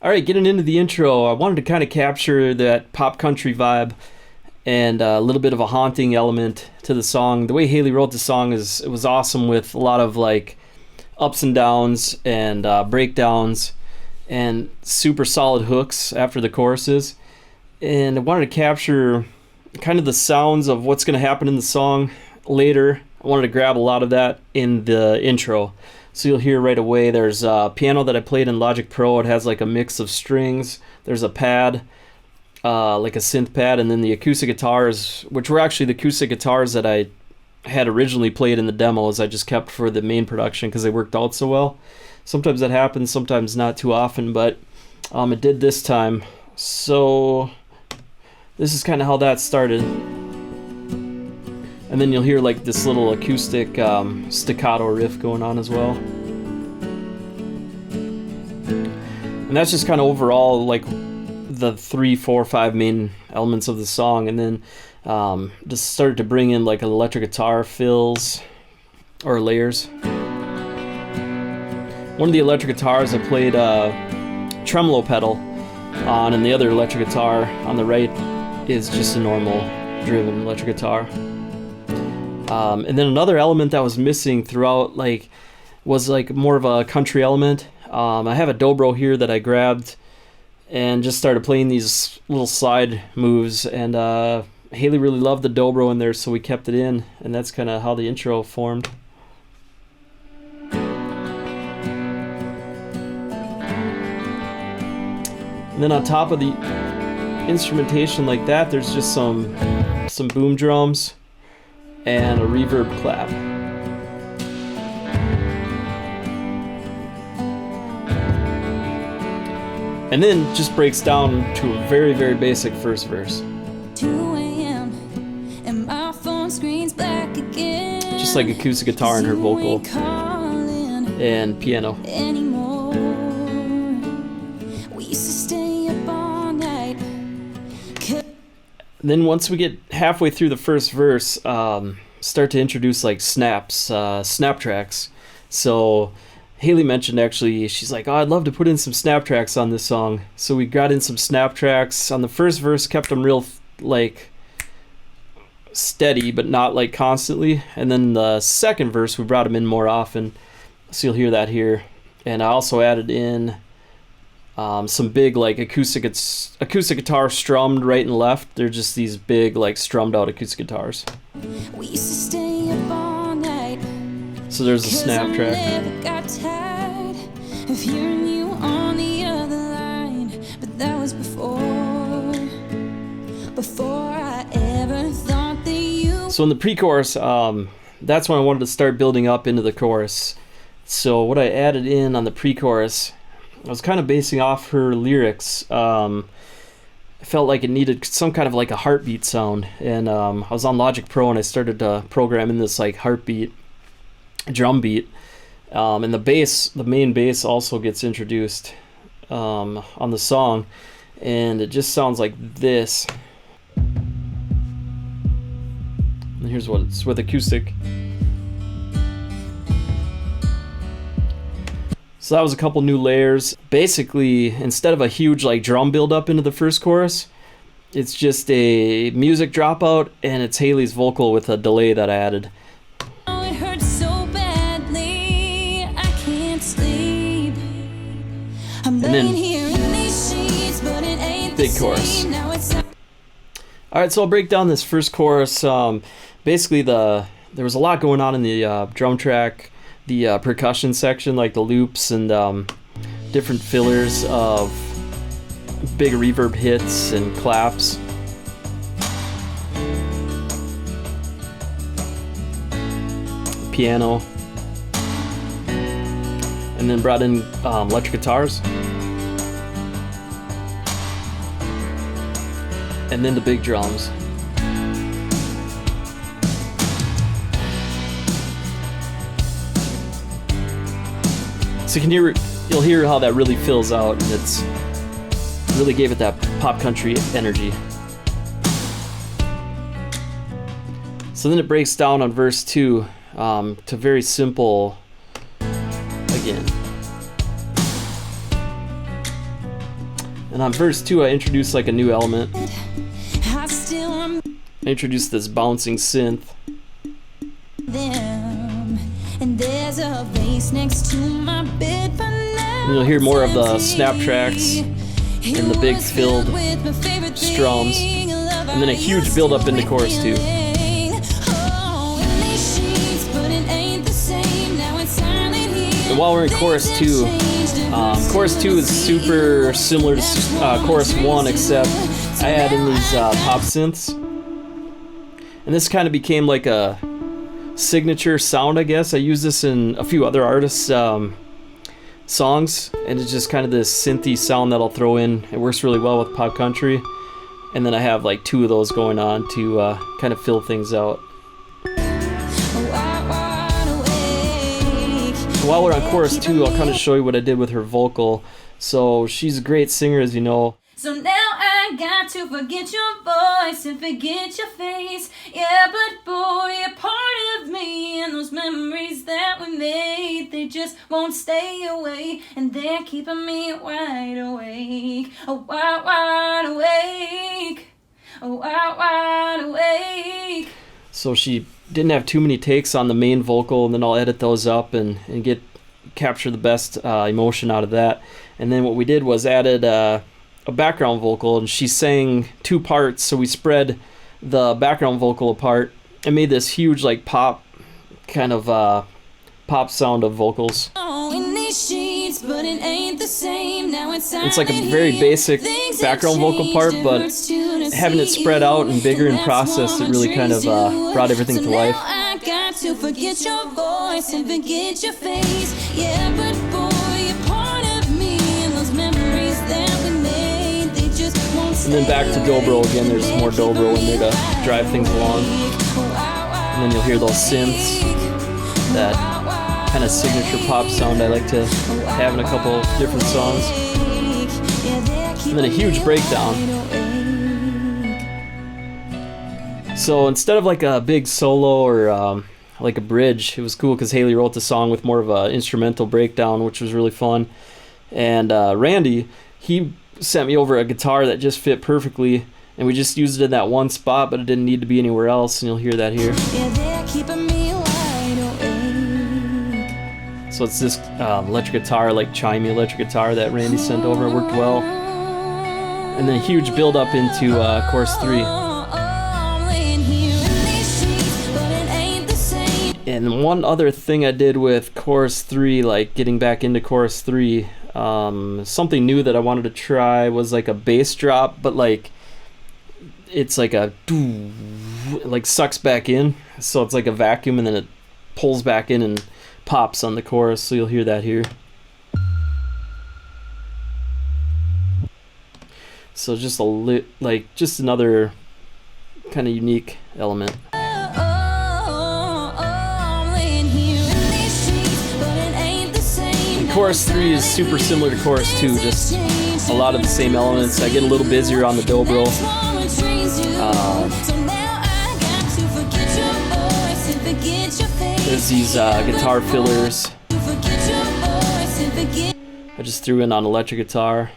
All right, getting into the intro, I wanted to kind of capture that pop country vibe and a little bit of a haunting element to the song. The way Hailey wrote the song it was awesome, with a lot of like ups and downs and breakdowns and super solid hooks after the choruses. And I wanted to capture kind of the sounds of what's going to happen in the song later. I wanted to grab a lot of that in the intro. So you'll hear right away there's a piano that I played in Logic Pro. It has like a mix of strings. There's a pad, like a synth pad, and then the acoustic guitars, which were actually the acoustic guitars that I had originally played in the demos. I just kept for the main production because they worked out so well. Sometimes that happens, sometimes not too often, but it did this time. So this is kind of how that started. And then you'll hear like this little acoustic staccato riff going on as well. And that's just kind of overall like the 3, 4, 5 main elements of the song. And then just started to bring in like electric guitar fills or layers. One of the electric guitars I played tremolo pedal on, and the other electric guitar on the right is just a normal driven electric guitar. And then another element that was missing throughout was more of a country element. I have a dobro here that I grabbed and just started playing these little slide moves, and Hailey really loved the dobro in there, so we kept it in, and that's kind of how the intro formed. And then on top of the instrumentation like that, there's just some boom drums and a reverb clap. And then just breaks down to a very, very basic first verse. 2 a.m. and my phone screen's black again. Just like acoustic guitar and her vocal and piano. Anymore. We used to stay up all night. Then once we get halfway through the first verse, start to introduce like snaps, snap tracks. So Hailey mentioned, actually, she's like, oh, I'd love to put in some snap tracks on this song. So we got in some snap tracks on the first verse, kept them real like steady, but not like constantly. And then the second verse, we brought them in more often. So you'll hear that here. And I also added in some big like acoustic guitar strummed right and left. They're just these big like strummed out acoustic guitars. We used to stay up all night. So there's a snap track. I never got tired of hearing you on the other line, but that was before I ever thought that you. So in the pre-chorus, that's when I wanted to start building up into the chorus. So what I added in on the pre-chorus, I was kind of basing off her lyrics. I felt like it needed some kind of like a heartbeat sound, and I was on Logic Pro and I started to program in this like heartbeat drum beat, and the main bass also gets introduced on the song, and it just sounds like this. And here's what it's with acoustic. So that was a couple new layers. Basically, instead of a huge like drum build up into the first chorus, it's just a music dropout, and it's Hailey's vocal with a delay that I added. Oh, it hurts so badly, I can't sleep. I'm laying here in these sheets, but it ain't big the chorus. same. Now it's Alright, so I'll break down this first chorus. Basically, there was a lot going on in the drum track, the percussion section, like the loops and different fillers of big reverb hits and claps. Piano. And then brought in electric guitars. And then the big drums. So you'll hear how that really fills out, and it's really gave it that pop country energy. So then it breaks down on verse 2 to very simple again. And on verse 2, I introduced like a new element. I still remember I introduced this bouncing synth. them. And there's a vase next to my bed, but now And you'll hear more of the it's snap empty. tracks It and the big was filled with my favorite strums. thing, love And then a I huge used build up to into chorus 2. Oh, in these sheets, but it ain't the same. Now it's silent here. And while we're in chorus 2, chorus 2 is super similar to chorus 1, except I add in these pop synths. And this kind of became like a signature sound, I guess. I use this in a few other artists' songs, and it's just kind of this synthy sound that I'll throw in. It works really well with pop country. And then I have like 2 of those going on to kind of fill things out. While we're on chorus 2, I'll kind of show you what I did with her vocal. So she's a great singer, as you know. So now I got to forget your voice and forget your face. Yeah, but boy, you're part of me, and those memories that we made, they just won't stay away, and they're keeping me wide awake. Oh, wide awake. Oh, wide awake. So she didn't have too many takes on the main vocal, and then I'll edit those up and capture the best emotion out of that. And then what we did was added a background vocal, and she sang 2 parts, so we spread the background vocal apart and made this huge like pop kind of pop sound of vocals. Oh, in these sheets, but it ain't the same. Now It's like a very basic background vocal part, but having it spread out and bigger and processed, it really kind of brought everything to life. I got to forget your voice and forget your face. Yeah, but boy, you're part of me, and those memories that we made, they just won't stay. And then back to dobro again. There's more dobro in there to drive things along. And then you'll hear those synths, that kind of signature pop sound I like to have in a couple different songs. And then a huge breakdown. So instead of like a big solo or like a bridge, it was cool because Hailey wrote the song with more of an instrumental breakdown, which was really fun. And Randy, he sent me over a guitar that just fit perfectly, and we just used it in that one spot, but it didn't need to be anywhere else, and you'll hear that here. So it's this electric guitar, like chimey electric guitar that Randy sent over. It worked well. And then a huge build up into chorus 3. And one other thing I did with chorus 3, like getting back into chorus 3, something new that I wanted to try was like a bass drop, but like it's like a like sucks back in, so it's like a vacuum, and then it pulls back in and pops on the chorus. So you'll hear that here. So just just another kind of unique element. Chorus 3 is super similar to chorus 2, just a lot of the same elements. I get a little busier on the dobro. There's these guitar fillers I just threw in on electric guitar.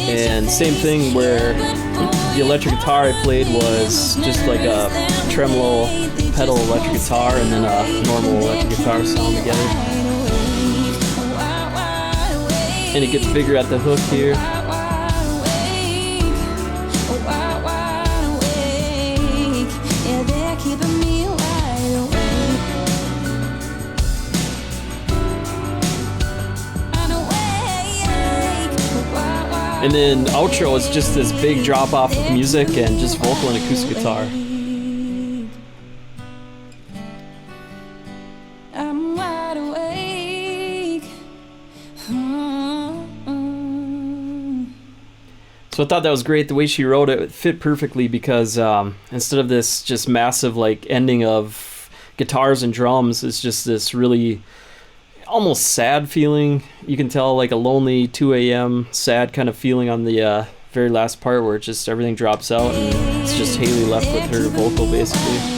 And same thing where the electric guitar I played was just like a tremolo pedal electric guitar and then a normal electric guitar sound together. And it gets bigger at the hook here. And then outro is just this big drop off of music and just vocal and acoustic guitar. I'm wide awake. So I thought that was great. The way she wrote it fit perfectly because instead of this just massive like ending of guitars and drums, it's just this really almost sad feeling. You can tell like a lonely 2 a.m. sad kind of feeling on the very last part where it just everything drops out and it's just Hailey left with her vocal basically.